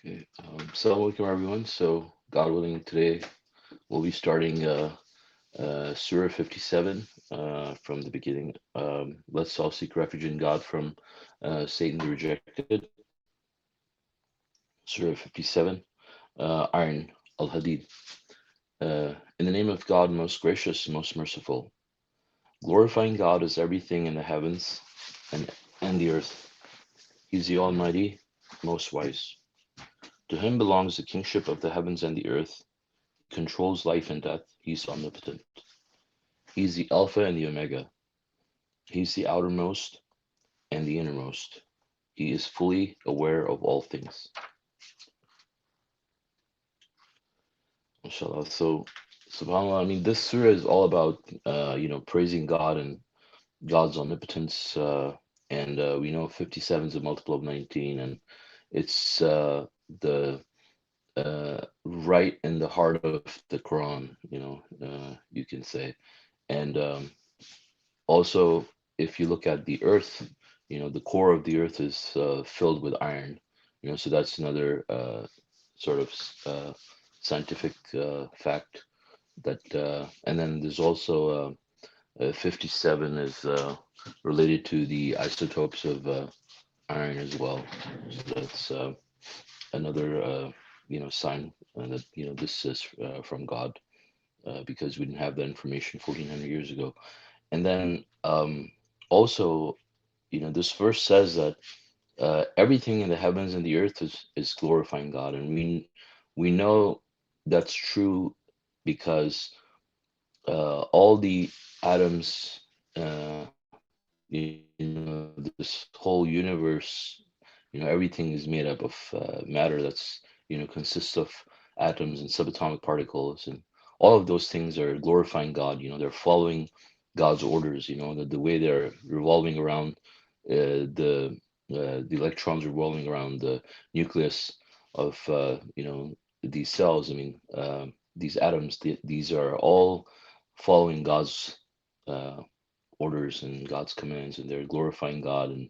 Okay. Assalamu alaikum, everyone. So, God willing, today we'll be starting Surah 57 from the beginning. Let's all seek refuge in God from Satan the rejected. Surah 57, Iron al Hadid. In the name of God, most gracious, most merciful. Glorifying God is everything in the heavens and the earth. He's the Almighty, most wise. To him belongs the kingship of the heavens and the earth. He controls life and death. He's omnipotent. He's the Alpha and the Omega. He's the outermost and the innermost. He is fully aware of all things. Masha Allah. So, subhanAllah, I mean, this surah is all about, praising God and God's omnipotence. And we know 57 is a multiple of 19, and it's the right in the heart of the Quran, you can say. And also, if you look at the earth, the core of the earth is filled with iron, so that's another sort of scientific fact that, and then there's also 57 is related to the isotopes of iron as well. So that's another, sign that, this is from God, because we didn't have that information 1400 years ago. And then also, this verse says that everything in the heavens and the earth is glorifying God, and we know that's true because all the atoms, this whole universe, everything is made up of matter that's consists of atoms and subatomic particles, and all of those things are glorifying God. They're following God's orders. The way they're revolving around the electrons revolving around the nucleus of these cells. I mean, these atoms. These are all following God's uh, orders and God's commands, and they're glorifying God and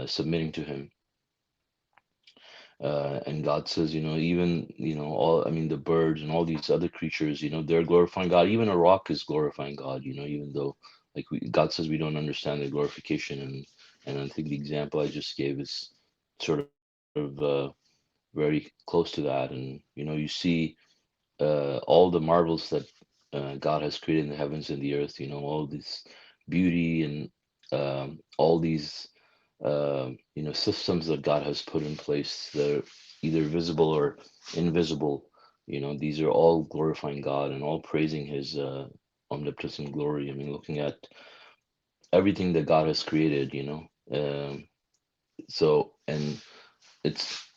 submitting to Him. And God says, even all. I mean, the birds and all these other creatures, they're glorifying God. Even a rock is glorifying God. Even though, like God says, we don't understand the glorification, and I think the example I just gave is sort of very close to that. And you see all the marvels that God has created in the heavens and the earth, all this beauty and all these, systems that God has put in place that are either visible or invisible. These are all glorifying God and all praising His omnipotence and glory. I mean, looking at everything that God has created, so, and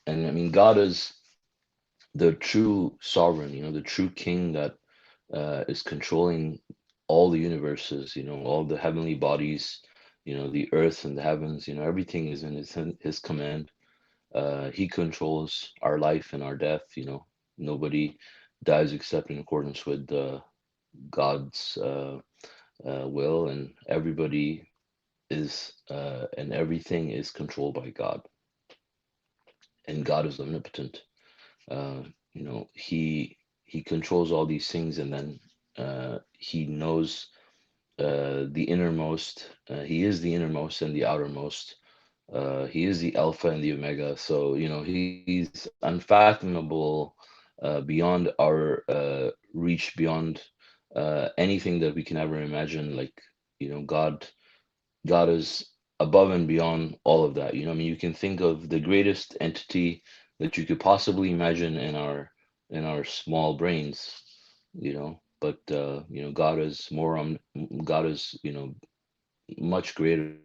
I mean, God is the true sovereign, the true king that is controlling all the universes, all the heavenly bodies, the earth and the heavens, everything is in his command. He controls our life and our death. Nobody dies except in accordance with God's will, and everybody is and everything is controlled by God, and God is omnipotent. Uh, he controls all these things, and then he knows the innermost. He is the innermost and the outermost. He is the Alpha and the Omega. So he's unfathomable beyond our reach, beyond anything that we can ever imagine. Like God is above and beyond all of that. I mean, you can think of the greatest entity that you could possibly imagine in our small brains, but God is more God is much greater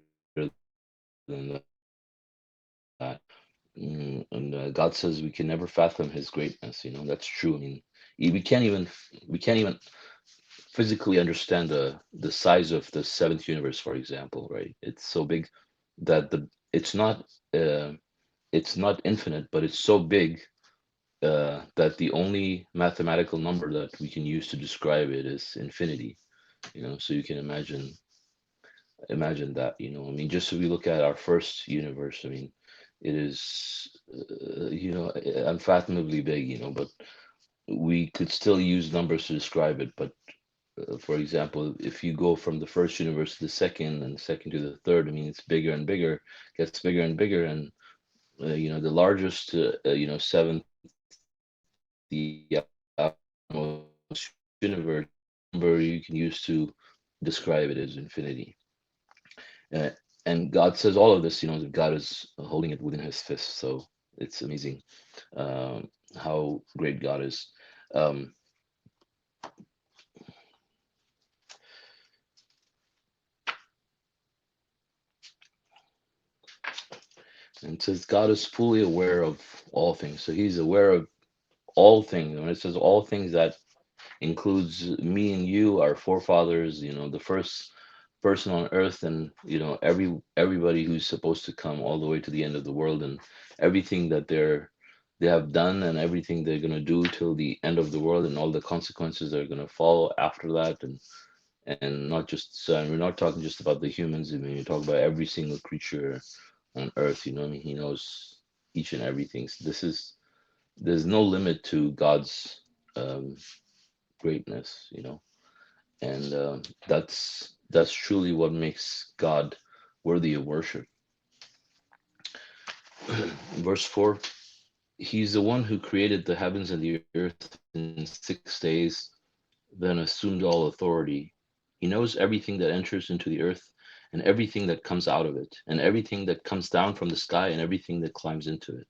than that. And God says we can never fathom His greatness. That's true. I mean, we can't even physically understand the size of the seventh universe, for example, right? It's so big that uh, it's not infinite, but it's so big that the only mathematical number that we can use to describe it is infinity. So you can imagine that. I mean, just if we look at our first universe, I mean, It is, unfathomably big, but we could still use numbers to describe it. But for example, if you go from the first universe to the second and the second to the third, I mean, it's bigger and bigger, gets bigger and bigger. And, the largest, seventh, the most universe number you can use to describe it is infinity. Uh, and God says all of this, that God is holding it within his fist. So it's amazing how great God is. Um, and it says God is fully aware of all things. So he's aware of all things. When it says all things, that includes me and you, our forefathers, the first person on earth, and everybody who's supposed to come all the way to the end of the world, and everything that they have done, and everything they're going to do till the end of the world, and all the consequences that are going to follow after that. And not just, so, and we're not talking just about the humans. I mean, you talk about every single creature on earth. I mean, he knows each and everything. So there's no limit to God's um, greatness, and that's truly what makes God worthy of worship. Verse 4: He's the one who created the heavens and the earth in 6 days, then assumed all authority. He knows everything that enters into the earth and everything that comes out of it, and everything that comes down from the sky and everything that climbs into it.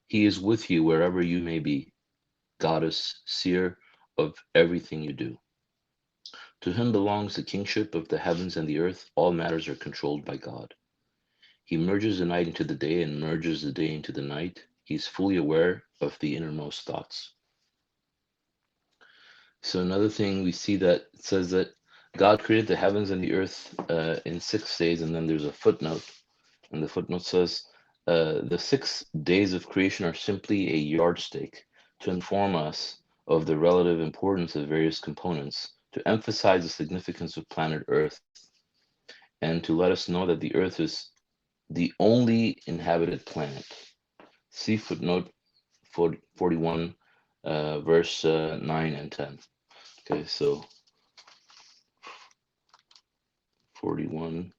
He is with you wherever you may be. God is seer of everything you do. To him belongs the kingship of the heavens and the earth. All matters are controlled by God. He merges the night into the day and merges the day into the night. He is fully aware of the innermost thoughts. So another thing we see, that it says that God created the heavens and the earth in 6 days, and then there's a footnote, and the footnote says the 6 days of creation are simply a yardstick to inform us of the relative importance of various components, to emphasize the significance of planet Earth, and to let us know that the Earth is the only inhabited planet. See footnote 41, verse 9 and 10. Okay, so 41,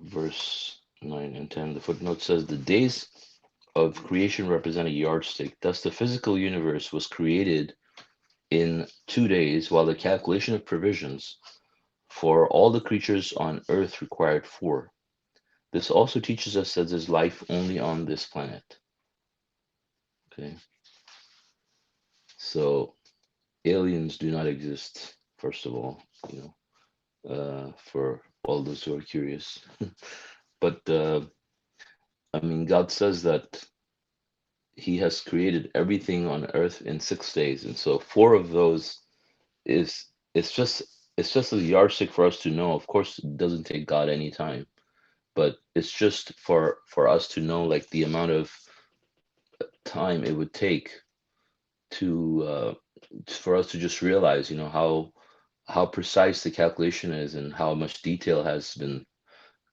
verse 9 and 10. The footnote says the days of creation represent a yardstick. Thus, the physical universe was created in 2 days, while the calculation of provisions for all the creatures on earth required 4. This also teaches us that there's life only on this planet. Okay, so aliens do not exist, first of all, for all those who are curious. But I mean, God says that he has created everything on earth in 6 days, and so 4 of those is it's just it's just a yardstick for us to know. Of course, it doesn't take God any time, but it's just for us to know, like, the amount of time it would take to for us to just realize, how precise the calculation is, and how much detail has been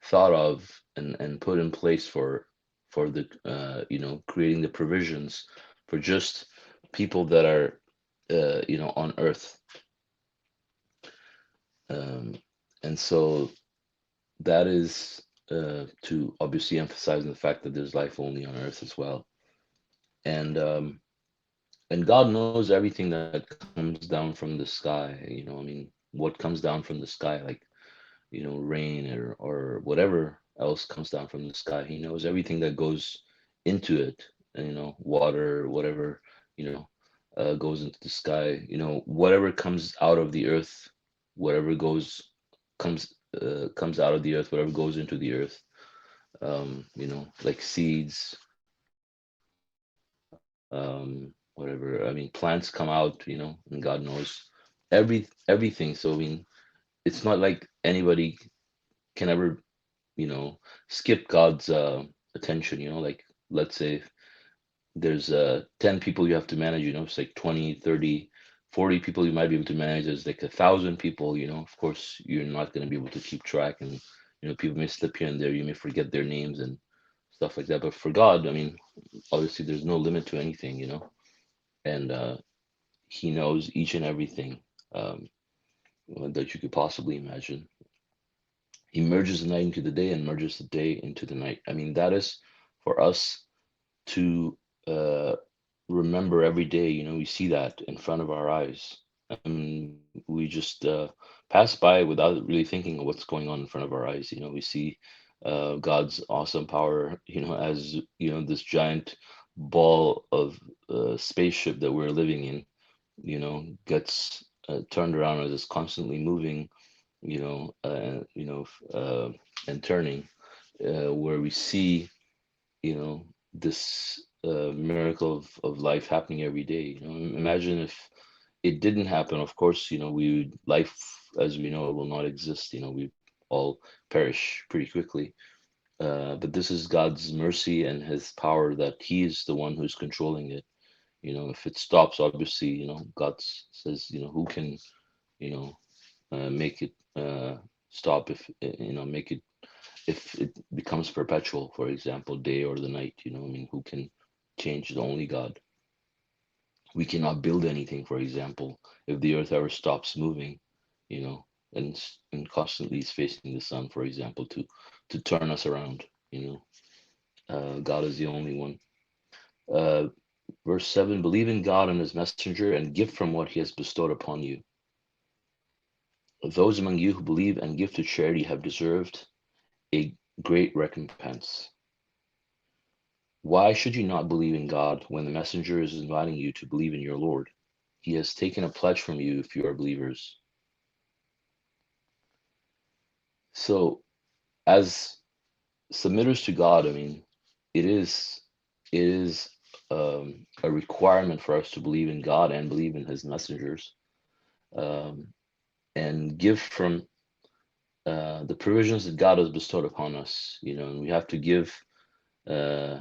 thought of and put in place for the creating the provisions for just people that are on earth. um, and so that is to obviously emphasize the fact that there's life only on earth as well. And um, and God knows everything that comes down from the sky. I mean, what comes down from the sky, like, rain or whatever else comes down from the sky. He knows everything that goes into it, and, water, whatever, goes into the sky, whatever comes out of the earth, whatever comes out of the earth, whatever goes into the earth, like seeds, whatever. I mean, plants come out, and God knows everything. So, I mean, it's not like anybody can ever, skip God's attention. Like, let's say there's 10 people you have to manage, it's like 20, 30, 40 people you might be able to manage. There's like 1,000 people, of course you're not going to be able to keep track, and People may slip here and there. You may forget their names and stuff like that. But for God, I mean, obviously, there's no limit to anything, and He knows each and everything um, that you could possibly imagine. He merges the night into the day and merges the day into the night. I mean, that is for us to remember every day. We see that in front of our eyes. We just pass by without really thinking of what's going on in front of our eyes. We see God's awesome power, as this giant ball of spaceship that we're living in, gets turned around as it's constantly moving, you know, uh, you know, and turning, where we see, this miracle of life happening every day. Imagine if it didn't happen. Of course, life as we know it will not exist. We all perish pretty quickly. But this is God's mercy and His power, that He is the one who's controlling it. If it stops, obviously, God says, who can, you know, make it stop, if make it, if it becomes perpetual, for example, day or the night. I mean, who can change it? Only God. We cannot build anything, for example, if the earth ever stops moving, you know and constantly is facing the sun, for example, to turn us around. God is the only one. uh Verse 7: believe in God and His messenger, and give from what He has bestowed upon you. Those among you who believe and give to charity have deserved a great recompense. Why should you not believe in God when the messenger is inviting you to believe in your Lord? He has taken a pledge from you if you are believers. So, as submitters to God, I mean, it is a requirement for us to believe in God and believe in His messengers, um, and give from the provisions that God has bestowed upon us. And we have to give uh,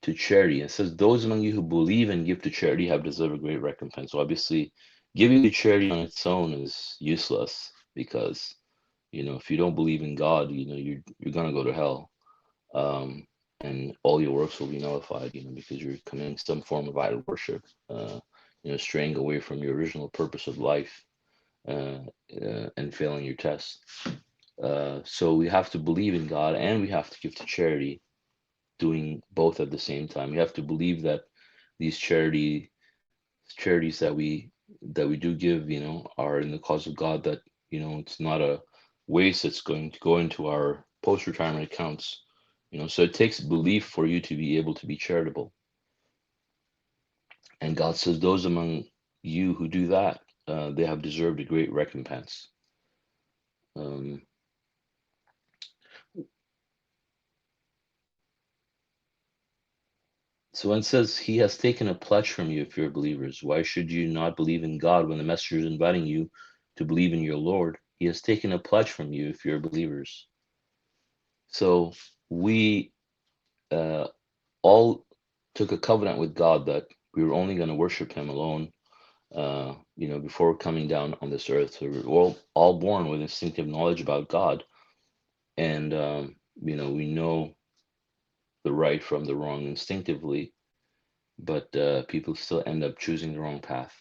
to charity. It says, "Those among you who believe and give to charity have deserved a great recompense." So obviously, giving to charity on its own is useless, because if you don't believe in God, you're gonna go to hell, um, and all your works will be nullified, because you're committing some form of idol worship, straying away from your original purpose of life, uh, and failing your test. So we have to believe in God and we have to give to charity, doing both at the same time. We have to believe that these charities that we do give, are in the cause of God, that it's not a waste that's going to go into our post-retirement accounts. So it takes belief for you to be able to be charitable. And God says, those among you who do that, they have deserved a great recompense. Um, so when it says He has taken a pledge from you if you're believers, why should you not believe in God when the messenger is inviting you to believe in your Lord? He has taken a pledge from you if you're believers. So we all took a covenant with God that we were only going to worship Him alone, before coming down on this earth. So we're all born with instinctive knowledge about God, and we know the right from the wrong instinctively, but people still end up choosing the wrong path.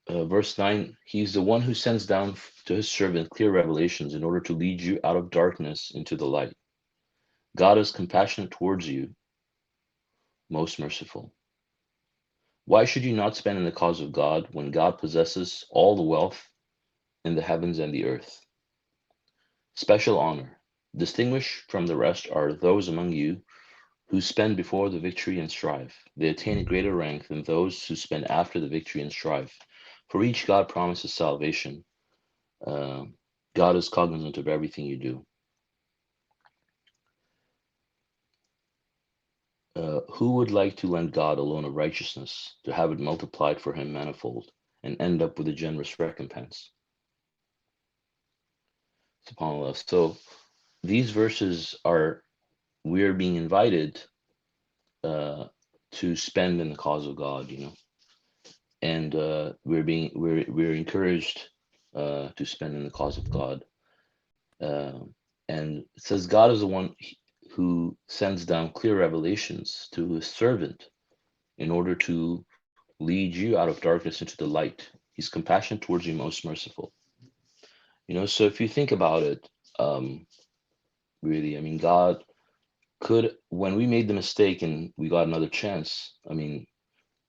Verse 9: He's the one who sends down to His servant clear revelations in order to lead you out of darkness into the light. God is compassionate towards you, most merciful. Why should you not spend in the cause of God when God possesses all the wealth in the heavens and the earth? Special honor, distinguished from the rest, are those among you who spend before the victory and strive. They attain a greater rank than those who spend after the victory and strive. For each God promises salvation. Uh, God is cognizant of everything you do. Who would like to lend God a loan of righteousness, to have it multiplied for him manifold, and end up with a generous recompense? SubhanAllah. So these verses are, we are being invited to spend in the cause of God, and we're encouraged to spend in the cause of God. And it says God is the one who sends down clear revelations to his servant in order to lead you out of darkness into the light. He's compassionate towards you, most merciful. So if you think about it, um, really, I mean, God could, when we made the mistake and we got another chance, I mean,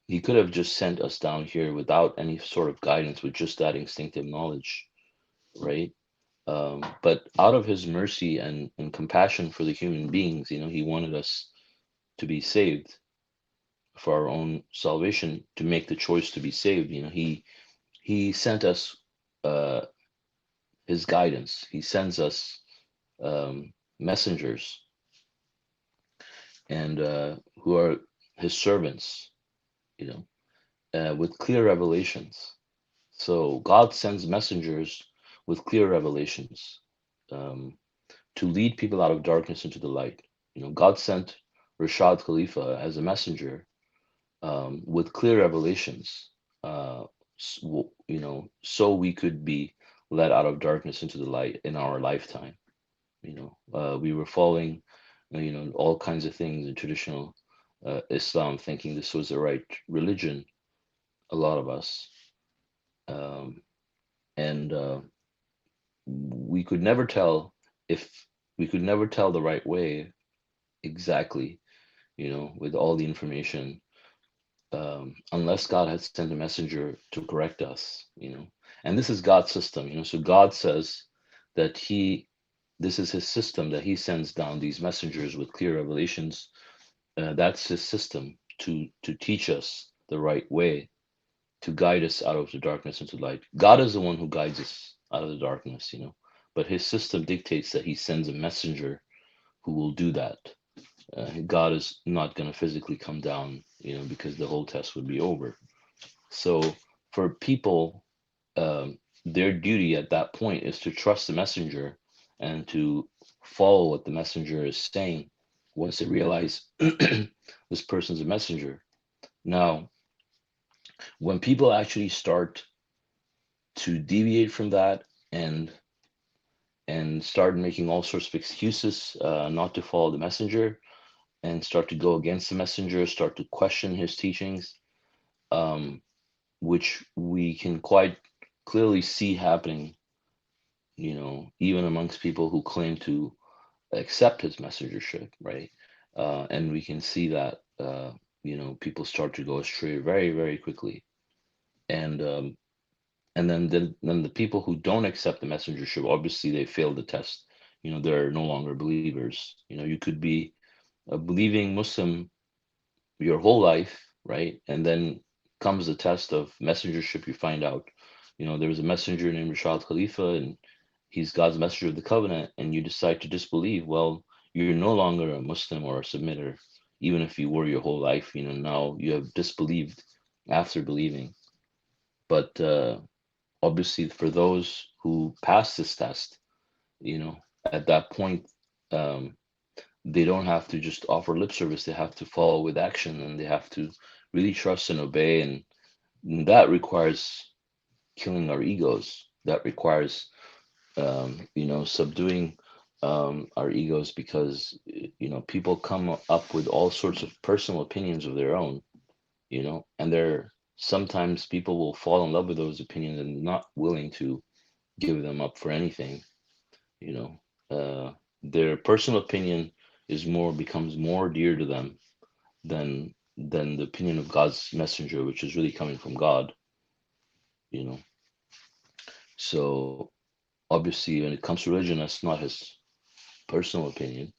he could have just sent us down here without any sort of guidance, with just that instinctive knowledge, right? But out of his mercy and compassion for the human beings, he wanted us to be saved for our own salvation, to make the choice to be saved. He sent us uh, his guidance. He sends us messengers and who are his servants, you with clear revelations. So God sends messengers with clear revelations um, to lead people out of darkness into the light. God sent Rashad Khalifa as a messenger with clear revelations, so we could be led out of darkness into the light in our lifetime. We were following, all kinds of things in traditional Islam, thinking this was the right religion. A lot of us, um, and we could never tell if we could never tell the right way exactly, with all the information, unless God had sent a messenger to correct us. And this is God's system. So God says that this is his system, that he sends down these messengers with clear revelations. That's his system to teach us the right way, to guide us out of the darkness into light. God is the one who guides us out of the darkness. But his system dictates that he sends a messenger who will do that. God is not going to physically come down, because the whole test would be over. So for people, their duty at that point is to trust the messenger and to follow what the messenger is saying once they realize this person's a messenger. Now, when people actually start to deviate from that and start making all sorts of excuses not to follow the messenger, and start to go against the messenger, start to question his teachings, um, which we can quite clearly see happening, even amongst people who claim to accept his messengership, right? And we can see that, people start to go astray very, very quickly. And then the people who don't accept the messengership, obviously they failed the test. They're no longer believers. You could be a believing Muslim your whole life, right? And then comes the test of messengership. You find out, there was a messenger named Rashad Khalifa, and he's God's messenger of the covenant, and you decide to disbelieve. Well, you're no longer a Muslim or a submitter, even if you were your whole life. Now you have disbelieved after believing. But obviously, for those who pass this test, at that point, um, they don't have to just offer lip service. They have to follow with action, and they have to really trust and obey. And that requires killing our egos. That requires, subduing our egos, because, people come up with all sorts of personal opinions of their own, and they're sometimes people will fall in love with those opinions and not willing to give them up for anything. you know their personal opinion becomes more dear to them than the opinion of God's messenger, which is really coming from God. you know so obviously, when it comes to religion, that's not his personal opinion.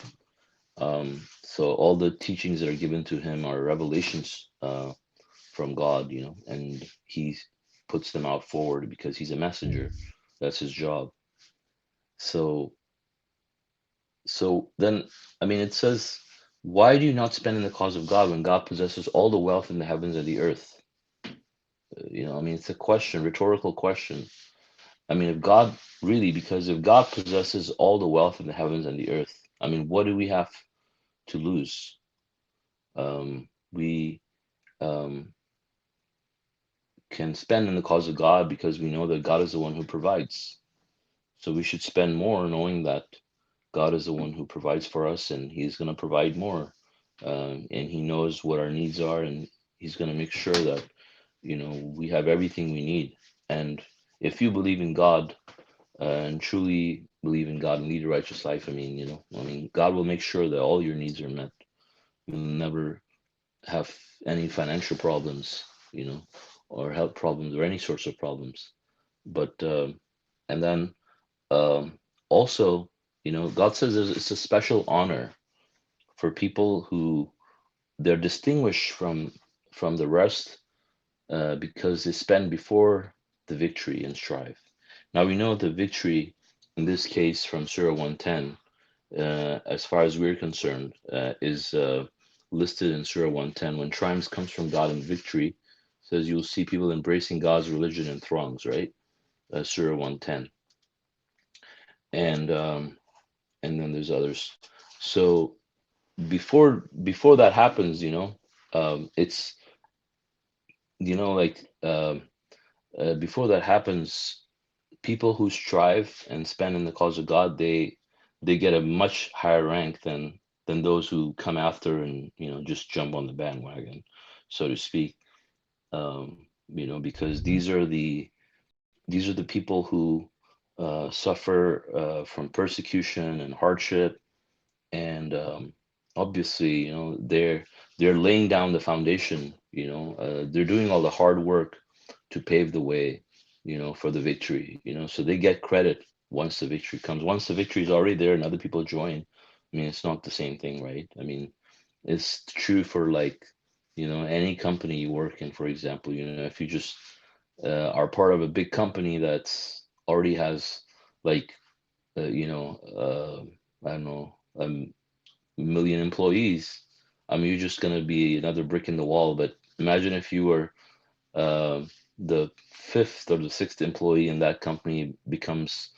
So all the teachings that are given to him are revelations from God, and he puts them out forward because he's a messenger. That's his job. So so then, I mean, it says, why do you not spend in the cause of God when God possesses all the wealth in the heavens and the earth? I mean, it's a question, rhetorical question. I mean, if God really, because if God possesses all the wealth in the heavens and the earth, I mean, what do we have to lose? We um, can spend in the cause of God because we know that God is the one who provides. So we should spend more knowing that God is the one who provides for us, and He's going to provide more. And He knows what our needs are, and He's going to make sure that, we have everything we need. And if you believe in God, and truly believe in God and lead a righteous life, God will make sure that all your needs are met. You'll never have any financial problems, or health problems or any sorts of problems. But and then also, God says it's a special honor for people who they're distinguished from the rest, because they spend before the victory and strive. Now we know the victory in this case from Surah 110, as far as we're concerned, is listed in Surah 110. When triumph comes from God and victory, says you'll see people embracing God's religion in throngs, right? Surah 110, and then there's others. So before that happens, it's like before that happens, people who strive and spend in the cause of God, they get a much higher rank than those who come after and just jump on the bandwagon, so to speak. Because these are the people who suffer from persecution and hardship, and obviously, they're laying down the foundation. They're doing all the hard work to pave the way, for the victory. So they get credit once the victory comes. Once the victory is already there and other people join, it's not the same thing, right? It's true for, like, any company you work in, for example. If you just are part of a big company that's already has, like, I don't know, million employees, you're just going to be another brick in the wall. But imagine if you were uh, the fifth or the sixth employee, and that company becomes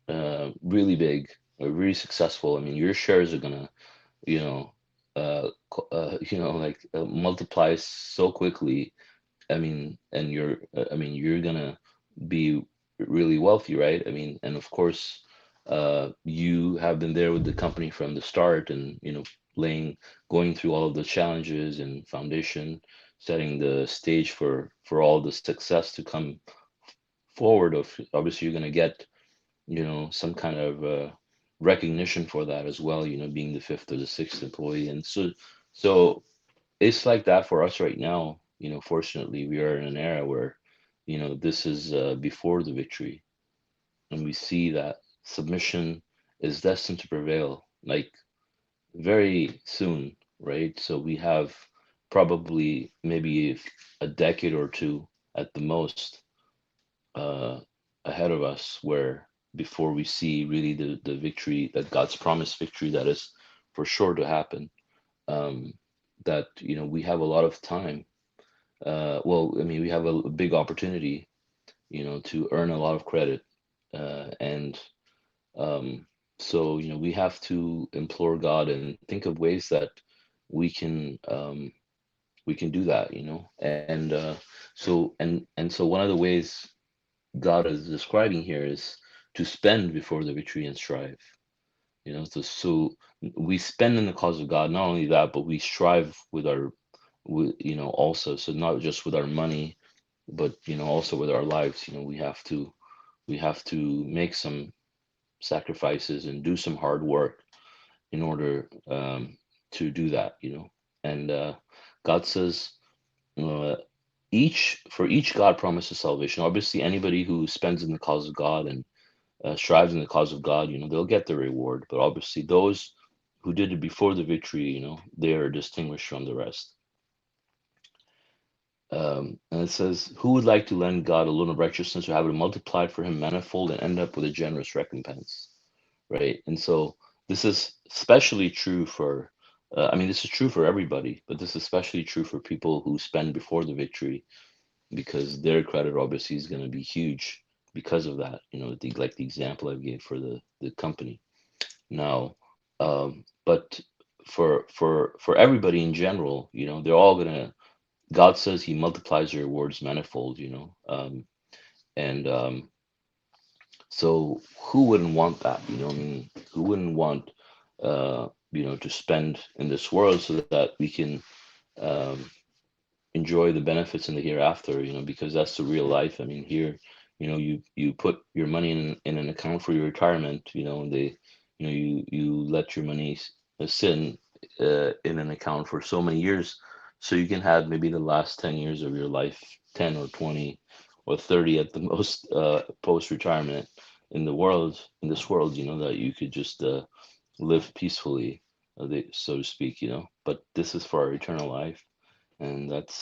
really big or really successful. Your shares are gonna, you know, like multiply so quickly. And you're gonna be really wealthy, right? And of course, you have been there with the company from the start, and laying, going through all of the challenges and foundation, setting the stage for all the success to come forward. Of obviously, you're gonna get some kind of recognition for that as well. Being the fifth or the sixth employee, and so it's like that for us right now. Fortunately, we are in an era where, this is before the victory, and we see that submission is destined to prevail, like, very soon, right? So we have probably maybe a decade or two at the most uh, ahead of us, where before we see really the victory, that God's promised victory that is for sure to happen. Um, that we have a lot of time. Well, we have a big opportunity, to earn a lot of credit, and so we have to implore God and think of ways that we can we can do that, and so one of the ways God is describing here is to spend before the victory and strive. So we spend in the cause of God. Not only that, but we strive also. So not just with our money, but also with our lives. We have to make some sacrifices and do some hard work in order to do that. And God says, uh, each God promises salvation. Obviously, anybody who spends in the cause of God and strives in the cause of God, they'll get the reward. But obviously, those who did it before the victory, they are distinguished from the rest. And it says, who would like to lend God a loan of righteousness or have it multiplied for him manifold and end up with a generous recompense? Right. And so this is especially true for, this is true for everybody, but this is especially true for people who spend before the victory, because their credit obviously is going to be huge because of that. Like the example I gave for the company. Now, but for everybody in general, they're all gonna God says He multiplies your rewards manifold, and so who wouldn't want that? I mean, who wouldn't want to spend in this world so that we can um, enjoy the benefits in the hereafter, because that's the real life. I mean, here, you put your money in an account for your retirement, and you let your money sit in an account for so many years, so you can have maybe the last 10 years of your life, 10 or 20 or 30 at the most, post retirement in this world, that you could just live peacefully, so to speak, but this is for our eternal life, and that's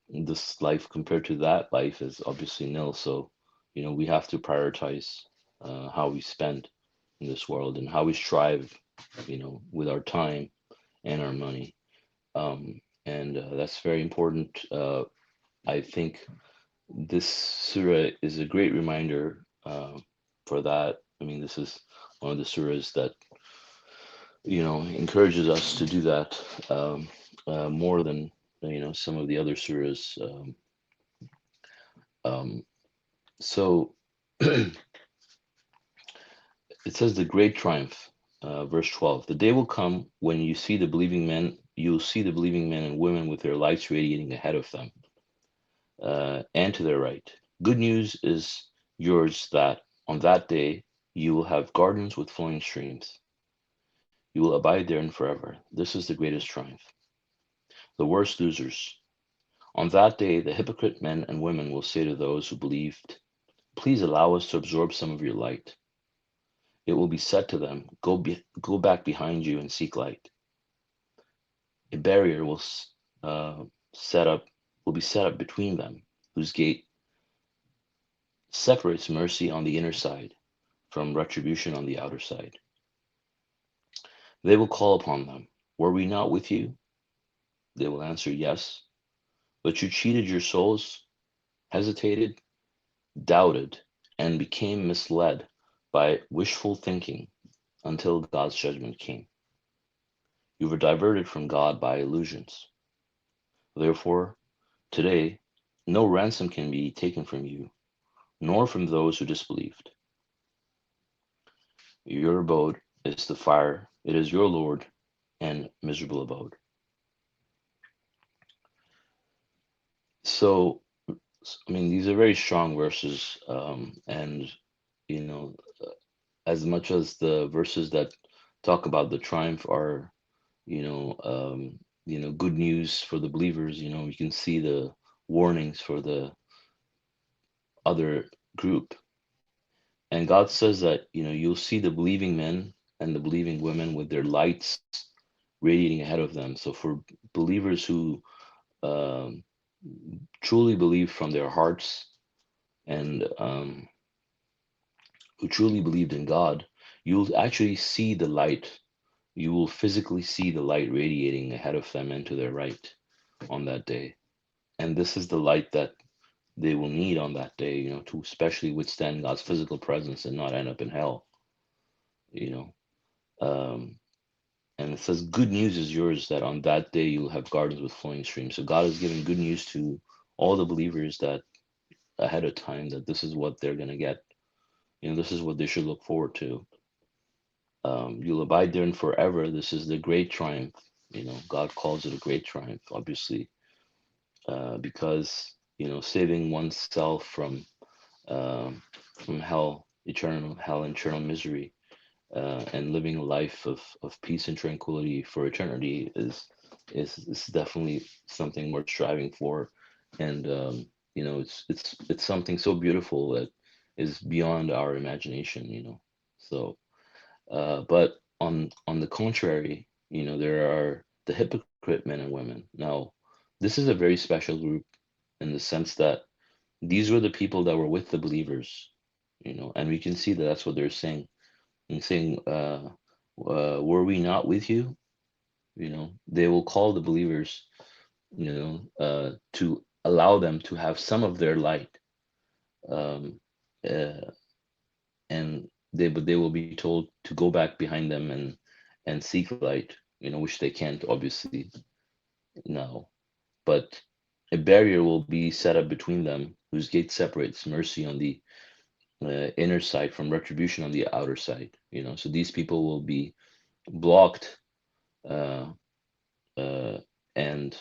this life compared to that life is obviously nil. So we have to prioritize how we spend in this world and how we strive, with our time and our money, and that's very important. I think this surah is a great reminder for that. I mean, this is one of the surahs that encourages us to do that, more than some of the other surahs. Um, so it says the great triumph, verse 12. The day will come when you'll see the believing men and women with their lights radiating ahead of them, and to their right. Good news is yours that on that day you will have gardens with flowing streams. You will abide therein forever. This is the greatest triumph. The worst losers. On that day, the hypocrite men and women will say to those who believed, please allow us to absorb some of your light. It will be said to them, go back behind you and seek light. A barrier uh, set up will be set up between them, whose gate separates mercy on the inner side from retribution on the outer side. They will call upon them. Were we not with you? They will answer, yes. But you cheated your souls, hesitated, doubted, and became misled by wishful thinking until God's judgment came. You were diverted from God by illusions. Therefore, today, no ransom can be taken from you, nor from those who disbelieved. Your abode is the fire, it is your Lord and miserable abode. So, I mean, these are very strong verses, and you know, as much as the verses that talk about the triumph are, good news for the believers. You can see the warnings for the other group, and God says that you'll see the believing men and the believing women with their lights radiating ahead of them. So for believers who um, truly believe from their hearts, and who truly believed in God, you'll actually see the light. You will physically see the light radiating ahead of them and to their right on that day. And this is the light that they will need on that day, to especially withstand God's physical presence and not end up in hell, you know. Um, and it says, good news is yours that on that day you'll have gardens with flowing streams. So God is giving good news to all the believers that ahead of time, that this is what they're going to get. This is what they should look forward to. You'll abide therein forever. This is the great triumph. God calls it a great triumph, obviously, because saving oneself um, from hell, eternal hell, and eternal misery, and living a life of peace and tranquility for eternity is definitely something worth striving for, and it's something so beautiful that is beyond our imagination. So. But on the contrary, there are the hypocrite men and women. Now, this is a very special group in the sense that these were the people that were with the believers, and we can see that that's what they're saying. And saying, "Were we not with you?" They will call the believers, to allow them to have some of their light, um, uh, and they will be told to go back behind them and seek light, which they can't, obviously. No, but a barrier will be set up between them, whose gate separates mercy on the inner side from retribution on the outer side. So these people will be blocked, uh, uh, and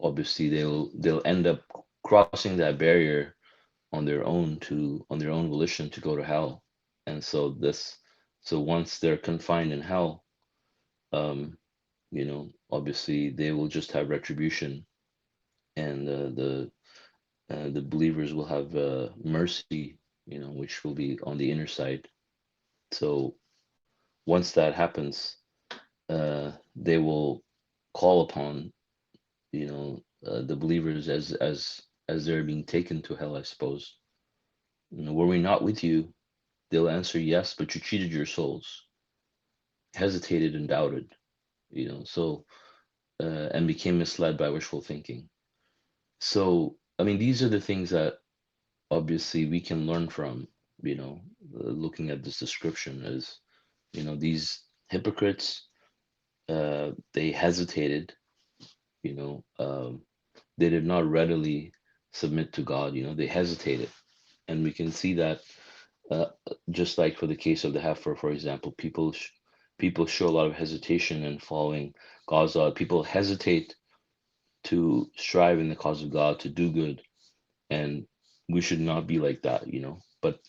obviously they'll end up crossing that barrier on their own volition to go to hell. And so once they're confined in hell, um, obviously they will just have retribution, and the believers will have mercy, which will be on the inner side. So once that happens, they will call upon, the believers as they're being taken to hell, I suppose. Were we not with you? They'll answer yes, but you cheated your souls, hesitated and doubted, so and became misled by wishful thinking. So, I mean, these are the things that obviously we can learn from, looking at this description as, these hypocrites, they hesitated, you know, um, they did not readily submit to God, they hesitated. And we can see that, uh, just like for the case of the heifer, for example, people show a lot of hesitation in following God's law. People hesitate to strive in the cause of God, to do good, and we should not be like that. But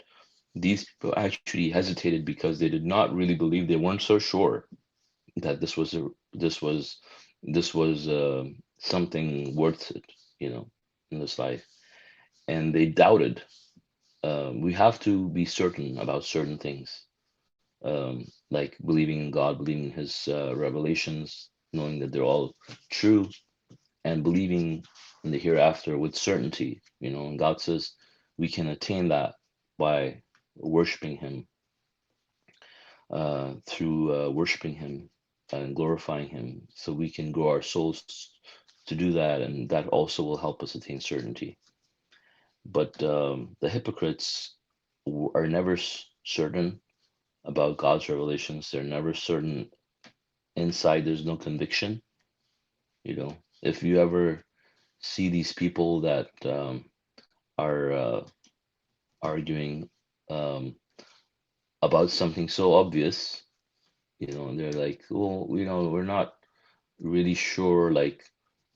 these people actually hesitated because they did not really believe. They weren't so sure that this was something worth it, in this life, and they doubted. We have to be certain about certain things, like believing in God, believing in His revelations, knowing that they're all true, and believing in the hereafter with certainty. And God says we can attain that by worshiping Him, through worshiping Him and glorifying Him, so we can grow our souls to do that, and that also will help us attain certainty. But the hypocrites are never certain about God's revelations. They're never certain inside. There's no conviction. If you ever see these people that are arguing um, about something so obvious, and they're like, well, we're not really sure, like,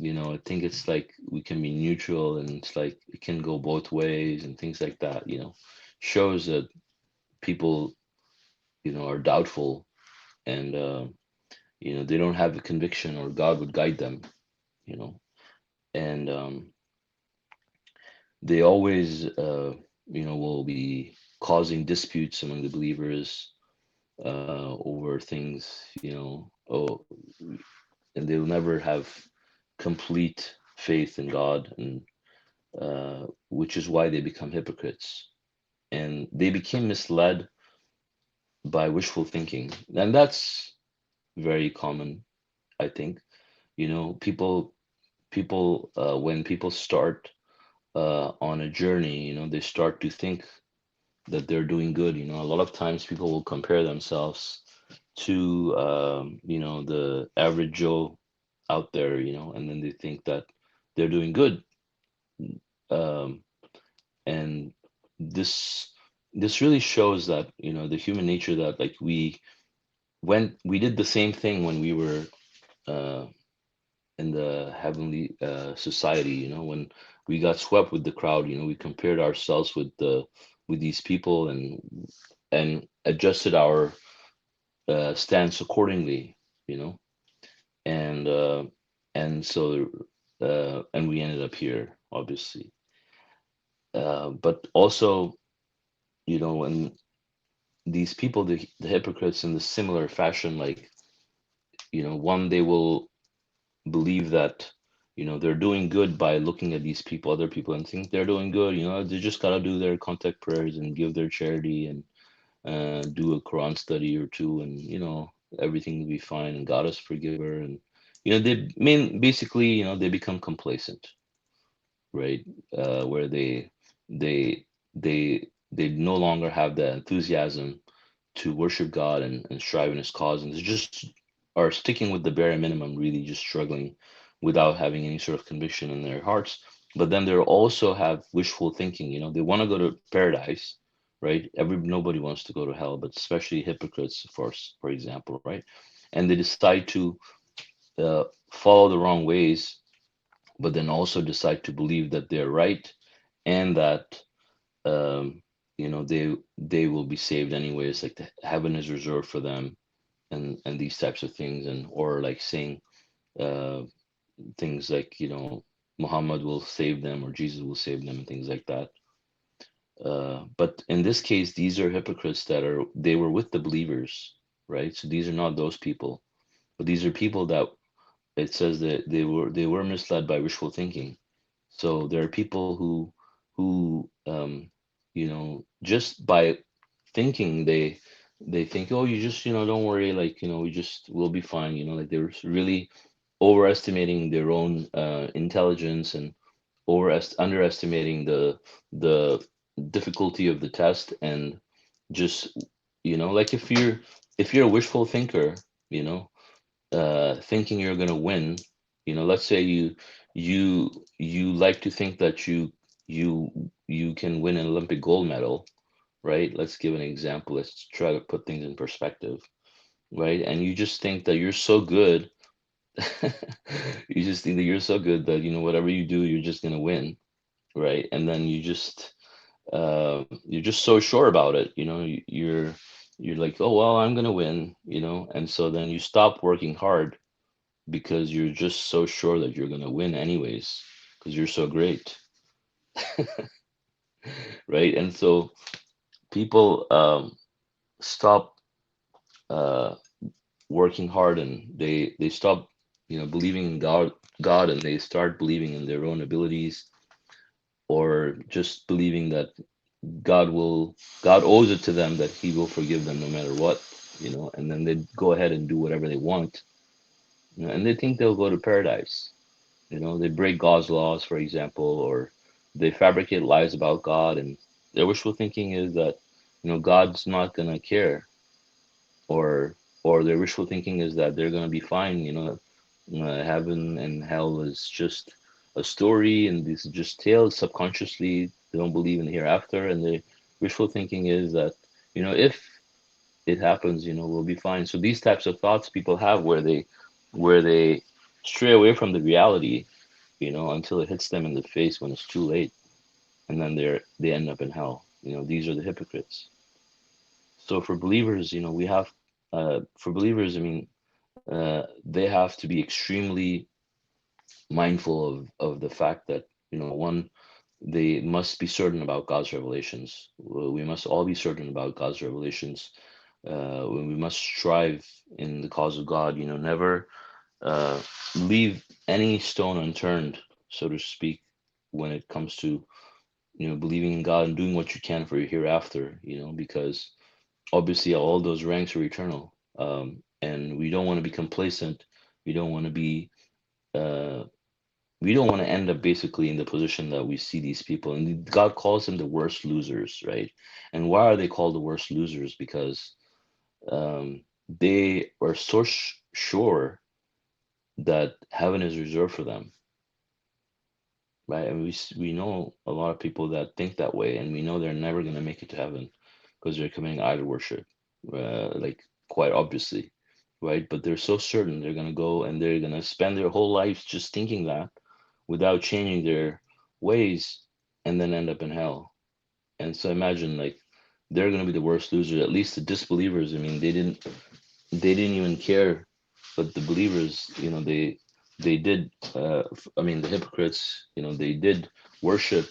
I think it's like we can be neutral, and it's like it can go both ways and things like that, shows that people, are doubtful, and they don't have a conviction, or God would guide them, you know, and they always, will be causing disputes among the believers over things, and they will never have complete faith in God, and which is why they become hypocrites, and they became misled by wishful thinking, and that's very common, I think. People, when people start on a journey, they start to think that they're doing good. A lot of times people will compare themselves to, the average Joe out there, and then they think that they're doing good. Um, and this really shows that, the human nature, that like we did the same thing when we were uh, in the heavenly society, when we got swept with the crowd, we compared ourselves with these people, and adjusted our stance accordingly, you know and so and we ended up here, obviously. But also, when these people, the hypocrites, in the similar fashion, like, one, they will believe that, they're doing good by looking at these people, other people, and think they're doing good. They just gotta do their contact prayers and give their charity, and do a Quran study or two, and everything will be fine, and God is forgiver. And basically, they become complacent, right? Where they they no longer have the enthusiasm to worship God, and strive in His cause, and they just are sticking with the bare minimum, really just struggling without having any sort of conviction in their hearts. But then they also have wishful thinking. They want to go to paradise, right? Nobody wants to go to hell, but especially hypocrites, for example, right? And they decide to follow the wrong ways, but then also decide to believe that they're right, and that um, they will be saved anyways. Like heaven is reserved for them, and these types of things, and or like saying uh, things like Muhammad will save them or Jesus will save them and things like that. But in this case, these are hypocrites they were with the believers, right? So these are not those people, but these are people that it says that they were misled by wishful thinking. So there are people who just by thinking they think, oh, you just don't worry, like we just will be fine, like they're really overestimating their own intelligence, and underestimating the difficulty of the test, and just like if you're a wishful thinker, you know thinking you're going to win. Let's say you like to think that you can win an Olympic gold medal, right? Let's give an example. Let's try to put things in perspective, right? And you just think that you're so good. You just think that you're so good that whatever you do, you're just going to win, right? And then you're just so sure about it. You're like, oh well, I'm going to win, and so then you stop working hard because you're just so sure that you're going to win anyways, because you're so great. Right? And so people stop uh, working hard, and they stop believing in God, and they start believing in their own abilities, or just believing that God owes it to them that he will forgive them no matter what. And then they go ahead and do whatever they want, and they think they'll go to paradise. They break God's laws, for example, or they fabricate lies about God, and their wishful thinking is that God's not gonna care, or their wishful thinking is that they're gonna be fine. Heaven and hell is just a story, and these are just tales. Subconsciously, they don't believe in the hereafter, and the wishful thinking is that if it happens, we'll be fine. So these types of thoughts people have, where they stray away from the reality, until it hits them in the face when it's too late, and then they end up in hell. These are the hypocrites. So for believers, for believers, I mean, they have to be extremely mindful of the fact that one, they must be certain about God's revelations. We must all be certain about God's revelations. We must strive in the cause of God. Never uh, leave any stone unturned, so to speak, when it comes to believing in God and doing what you can for your hereafter. Because obviously all those ranks are eternal, and we don't want to be complacent. We don't want to be. Uh, we don't want to end up basically in the position that we see these people, and God calls them the worst losers, right? And why are they called the worst losers? Because they are so sure that heaven is reserved for them, right? And we know a lot of people that think that way, and we know they're never going to make it to heaven because they're committing idol worship, like quite obviously, right? But they're so certain they're going to go, and they're going to spend their whole lives just thinking that, without changing their ways, and then end up in hell. And so imagine, like, they're going to be the worst losers. At least the disbelievers, I mean, they didn't even care, but the believers, they did. I mean, the hypocrites, they did worship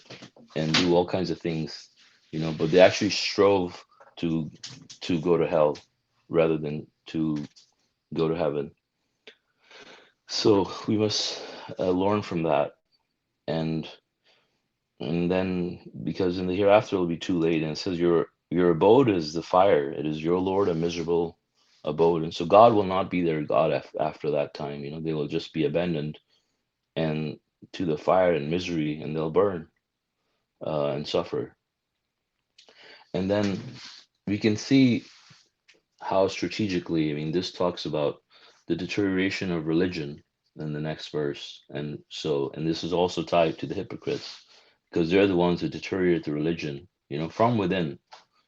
and do all kinds of things, but they actually strove to go to hell rather than to go to heaven. So we must learn from that, and then, because in the hereafter it will be too late, and it says your abode is the fire. It is your Lord, a miserable abode. And so God will not be their God after that time. They will just be abandoned and to the fire and misery, and they'll burn and suffer. And then we can see how strategically, I mean, this talks about the deterioration of religion, in the next verse. And so, and this is also tied to the hypocrites, because they're the ones that deteriorate the religion, from within.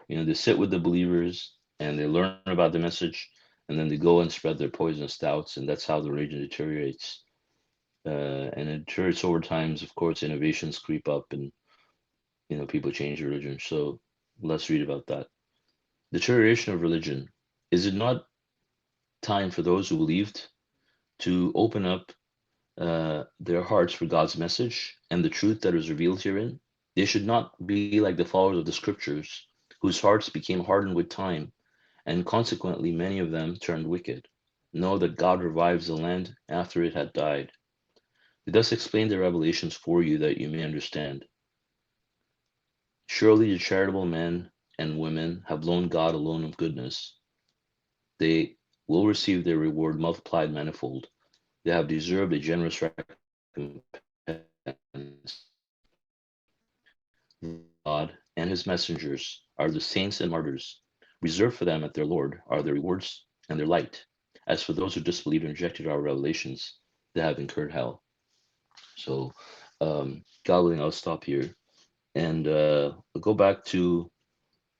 They sit with the believers and they learn about the message, and then they go and spread their poisonous doubts, and that's how the religion deteriorates. And it deteriorates over times. Of course, innovations creep up, and people change religion. So let's read about that. Deterioration of religion. Is it not time for those who believed to open up their hearts for God's message and the truth that is revealed herein? They should not be like the followers of the scriptures, whose hearts became hardened with time, and consequently many of them turned wicked. Know that God revives the land after it had died. He thus explained the revelations for you that you may understand. Surely the charitable men and women have loaned God a loan of goodness. They will receive their reward multiplied manifold. They have deserved a generous recompense. God and his messengers are the saints and martyrs. Reserved for them at their Lord are their rewards and their light. As for those who disbelieved and rejected our revelations, they have incurred hell. So, God willing, I'll stop here and go back to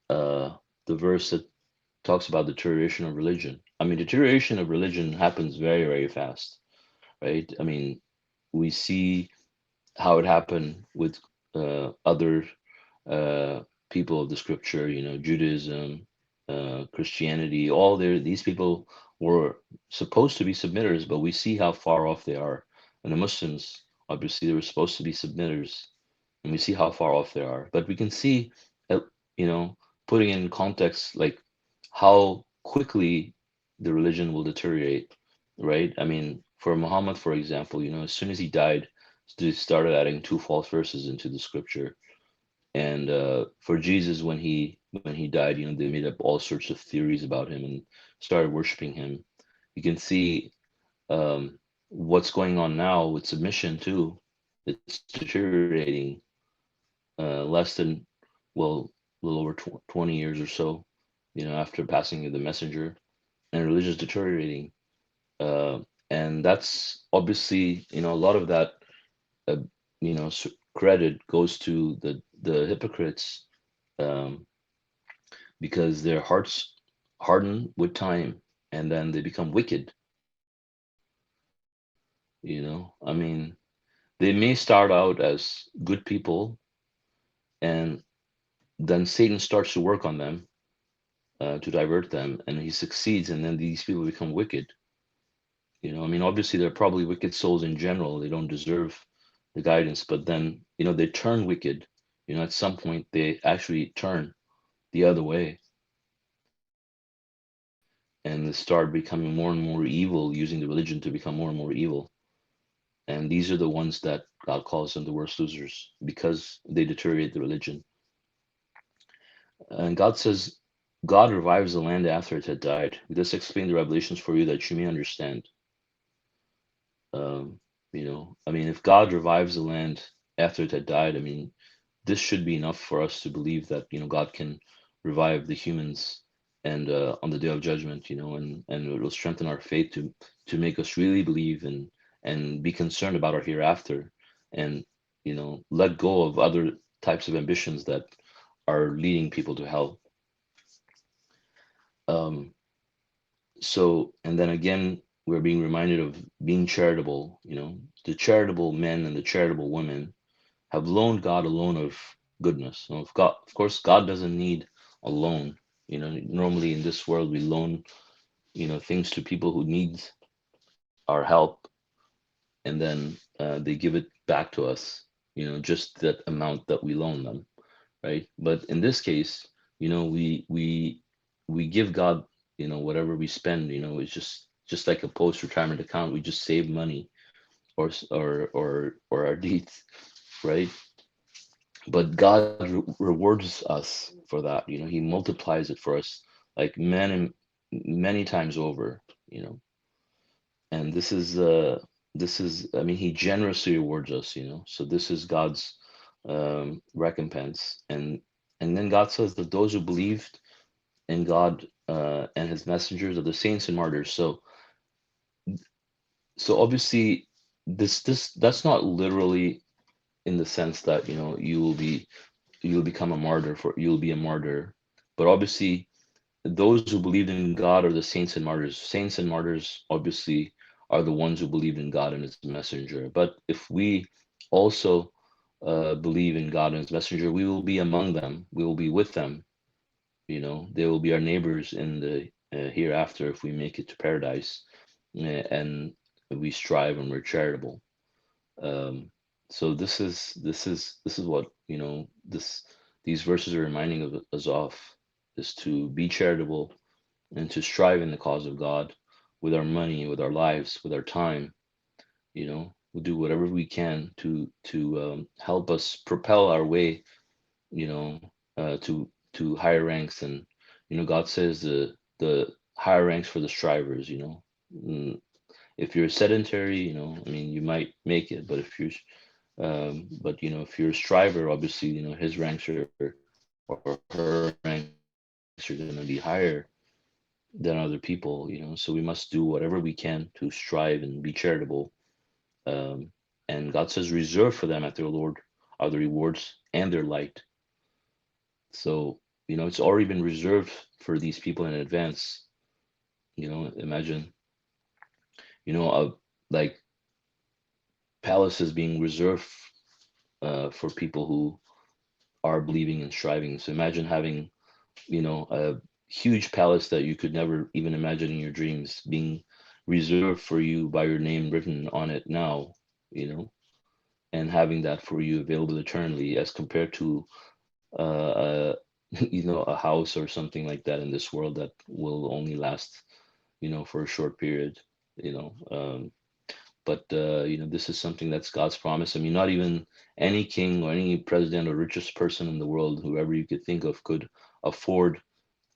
the verse that talks about deterioration of religion. I mean, deterioration of religion happens very, very fast, right? I mean, we see how it happened with other people of the scripture, Judaism, Christianity, these people were supposed to be submitters, but we see how far off they are. And the Muslims, obviously, they were supposed to be submitters, and we see how far off they are. But we can see, uh, you know, putting in context, like how quickly the religion will deteriorate, right? I mean, for Muhammad, for example, as soon as he died, they started adding two false verses into the scripture. And for Jesus, when he died, they made up all sorts of theories about him and started worshiping him. You can see what's going on now with submission too. It's deteriorating. Less than, well, a little over 20 years or so, after passing of the messenger, and religion is deteriorating. And that's obviously, a lot of that, uh, credit goes to the hypocrites, um, because their hearts harden with time, and then they become wicked. I mean, they may start out as good people, and then Satan starts to work on them, to divert them, and he succeeds, and then these people become wicked. I mean, obviously they're probably wicked souls in general. They don't deserve the guidance, but then, they turn wicked. At some point they actually turn the other way, and they start becoming more and more evil, using the religion to become more and more evil. And these are the ones that God calls them the worst losers, because they deteriorate the religion. And God says, God revives the land after it had died. We just explained the revelations for you that you may understand. I mean, if God revives the land after it had died, I mean, this should be enough for us to believe that, God can revive the humans, and on the day of judgment, and it will strengthen our faith to make us really believe and be concerned about our hereafter, and let go of other types of ambitions that are leading people to hell. Um, so, and then again, we're being reminded of being charitable. The charitable men and the charitable women have loaned God a loan of goodness. If God, of course, God doesn't need a loan. Normally in this world we loan, things to people who need our help, and then they give it back to us. Just that amount that we loan them, right? But in this case, we give God, whatever we spend. It's just like a post-retirement account. We just save money, or our deeds, right? But God rewards us for that. He multiplies it for us, like many times over. And this is, I mean, he generously rewards us. So this is God's recompense. And then God says that those who believed in God and his messengers are the saints and martyrs. So So obviously, that's not literally in the sense that you'll become a martyr for you'll be a martyr, but obviously those who believed in God are the saints and martyrs. Saints and martyrs obviously are the ones who believed in God and His messenger. But if we also believe in God and His messenger, we will be among them. We will be with them. They will be our neighbors in the hereafter if we make it to paradise, and we strive and we're charitable. Um, so this is what these verses are reminding of us of, is to be charitable and to strive in the cause of God with our money, with our lives, with our time. We'll do whatever we can to help us propel our way, to higher ranks. And God says the higher ranks for the strivers. If you're sedentary, I mean, you might make it, but if you're a striver, obviously, his ranks or her ranks are going to be higher than other people. So we must do whatever we can to strive and be charitable. Um, and God says, reserve for them at their Lord are the rewards and their light. So, it's already been reserved for these people in advance. Imagine, like palaces being reserved for people who are believing and striving. So imagine having, a huge palace that you could never even imagine in your dreams being reserved for you by your name written on it now, you know, and having that for you available eternally as compared to a house or something like that in this world that will only last, for a short period, you know. But this is something that's God's promise. I mean, not even any king or any president or richest person in the world, whoever you could think of, could afford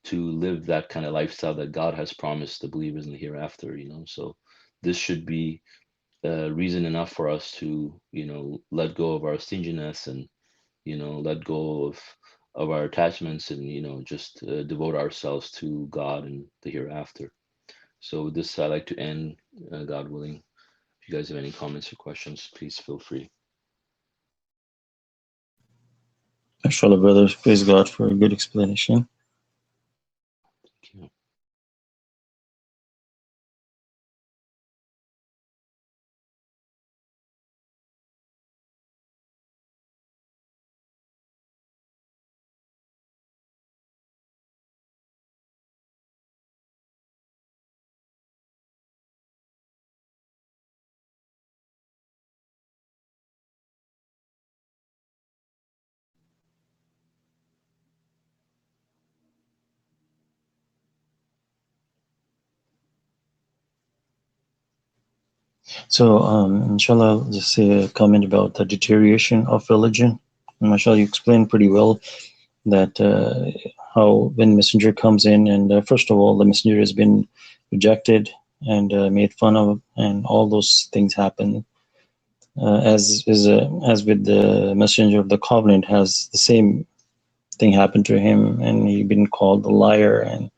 to live that kind of lifestyle that God has promised the believers in the hereafter. So this should be reason enough for us to, let go of our stinginess and, let go of our attachments and, just devote ourselves to God and the hereafter. So with this, I'd like to end, God willing. If you guys have any comments or questions, please feel free. Masha Allah, brother. Praise God for a good explanation. Thank you. So, inshallah, I'll just say a comment about the deterioration of religion. And mashallah, you explained pretty well that how when messenger comes in, and first of all, the messenger has been rejected and made fun of, and all those things happen. As with the messenger of the covenant, has the same thing happened to him, and he been called a liar and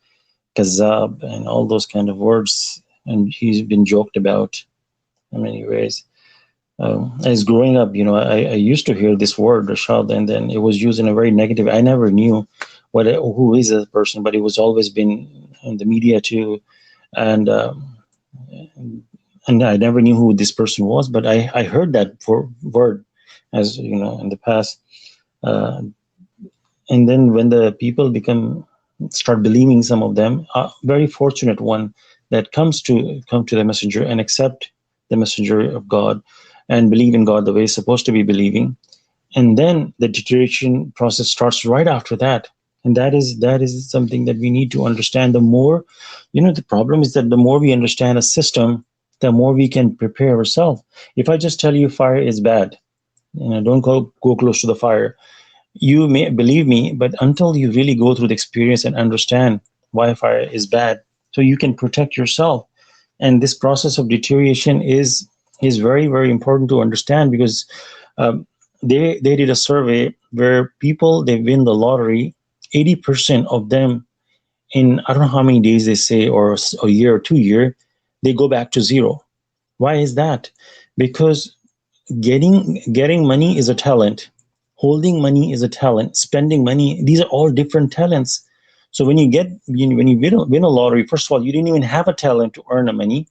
kazab and all those kind of words, and he's been joked about in many ways. As growing up, I used to hear this word Rashad, and then it was used in a very negative. I never knew who is a person, but it was always been in the media too, and and I never knew who this person was. But I heard that word, as you know, in the past, uh, and then when the people start believing, some of them, very fortunate one that come to the messenger and accept the messenger of God and believe in God the way it's supposed to be believing, and then the deterioration process starts right after that. And that is something that we need to understand. The more, the problem is that the more we understand a system, the more we can prepare ourselves. If I just tell you fire is bad, don't go close to the fire, you may believe me, but until you really go through the experience and understand why fire is bad, so you can protect yourself. And this process of deterioration is very, very important to understand, because um, they did a survey where people, they win the lottery, 80% of them, in I don't know how many days they say, or a year or 2 year, they go back to zero. Why is that? Because getting money is a talent, holding money is a talent, spending money, these are all different talents. So when you when you win a lottery, first of all, you didn't even have a talent to earn the money,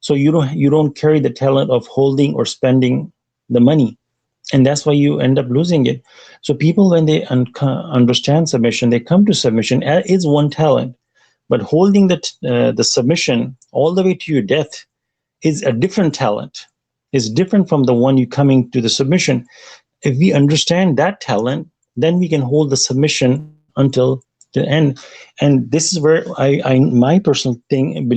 so you don't carry the talent of holding or spending the money, and that's why you end up losing it. So people, when they understand submission, they come to submission is one talent, but holding the submission all the way to your death is a different talent, is different from the one you coming to the submission. If we understand that talent, then we can hold the submission until the end. And this is where my personal thing,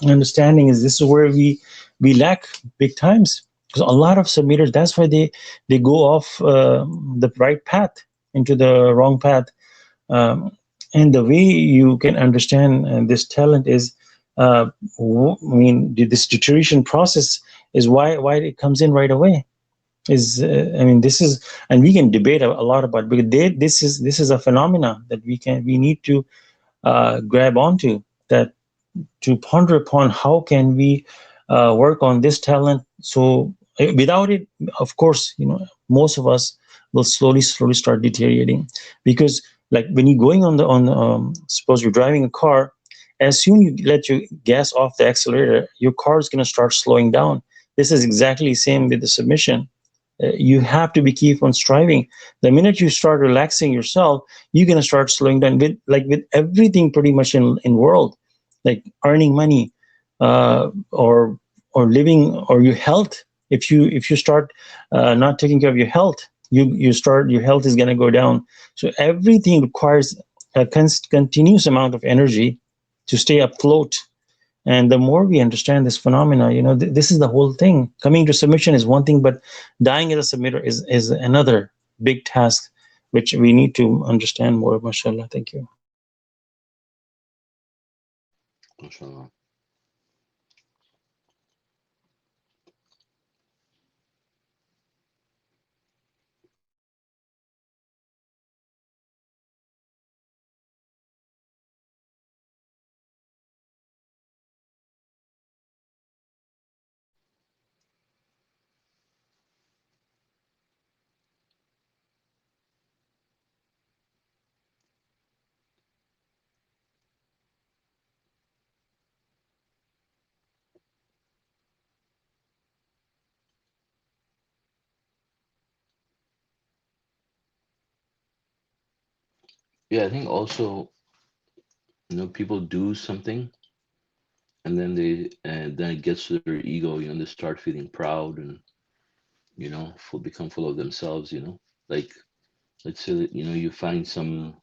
understanding is, this is where we lack big times, because a lot of submitters, that's why they go off the right path into the wrong path. um, and the way you can understand this talent is, I mean, this deterioration process is why it comes in right away. Is I mean, this is, and we can debate a lot about it, because this is a phenomena that we need to grab onto, that to ponder upon how can we work on this talent. So without it, of course, most of us will slowly start deteriorating. Because like when you're going suppose you're driving a car, as soon you let your gas off the accelerator, your car is going to start slowing down. This is exactly the same with the submission. You have to be keep on striving. The minute you start relaxing yourself, you're going to start slowing down, with everything pretty much in world, like earning money, or living, or your health. If you start not taking care of your health, your health is going to go down. So everything requires a continuous amount of energy to stay afloat. And the more we understand this phenomena, this is the whole thing. Coming to submission is one thing, but dying as a submitter is another big task, which we need to understand more. Mashallah. Thank you. Masha Allah. Yeah, I think also, people do something, and then it gets to their ego, they start feeling proud, and become full of themselves, like, let's say that, you find some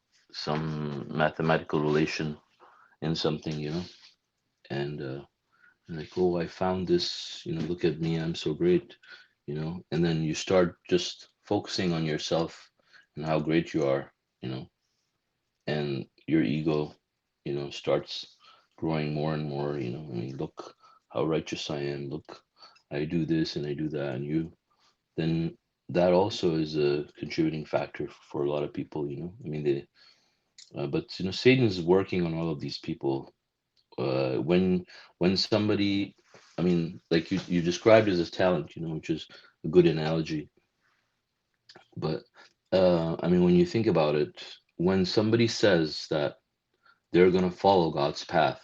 mathematical relation in something, and like, oh, I found this, look at me, I'm so great, and then you start just focusing on yourself and how great you are, you know and your ego, starts growing more and more, I mean, look how righteous I am, look, I do this and I do that, and then that also is a contributing factor for a lot of people, I mean, but Satan is working on all of these people. When somebody, I mean, like you described as a talent, which is a good analogy. But I mean, when you think about it, when somebody says that they're going to follow God's path,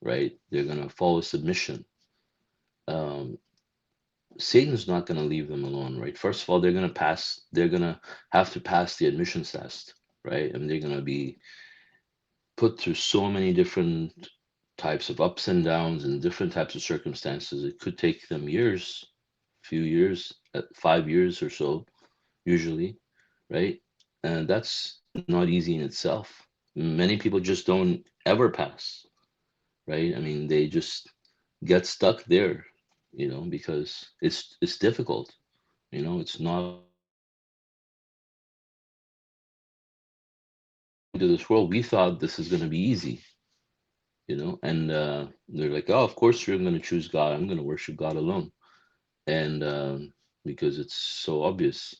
right? They're going to follow submission. Um, Satan's not going to leave them alone, right? First of all, they're going to have to pass the admissions test, right? And they're going to be put through so many different types of ups and downs and different types of circumstances. It could take them years, few years, 5 years or so, usually, right? And that's not easy in itself. Many people just don't ever pass, right? I mean, they just get stuck there, because it's difficult. It's not into this world. We thought this is going to be easy, and they're like, oh, of course you're going to choose God. I'm going to worship God alone, and because it's so obvious.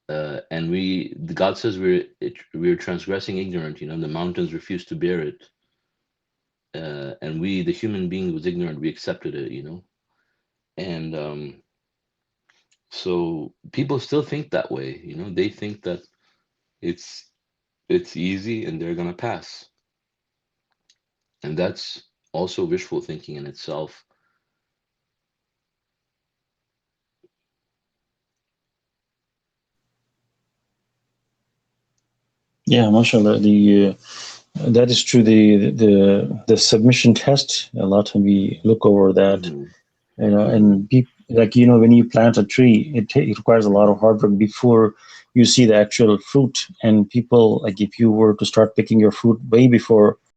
And God says we're transgressing ignorant. The mountains refuse to bear it, and we, the human being, was ignorant. We accepted it. And so people still think that way, you know, they think that it's it's easy and they're gonna pass. And that's also wishful thinking in itself. Yeah, mashallah. That is true. The submission test. A lot of we look over that, Hmm. Hmm. and like when you plant a tree, it requires a lot of hard work before you see the actual fruit. And people, like, if you were to start picking your fruit way before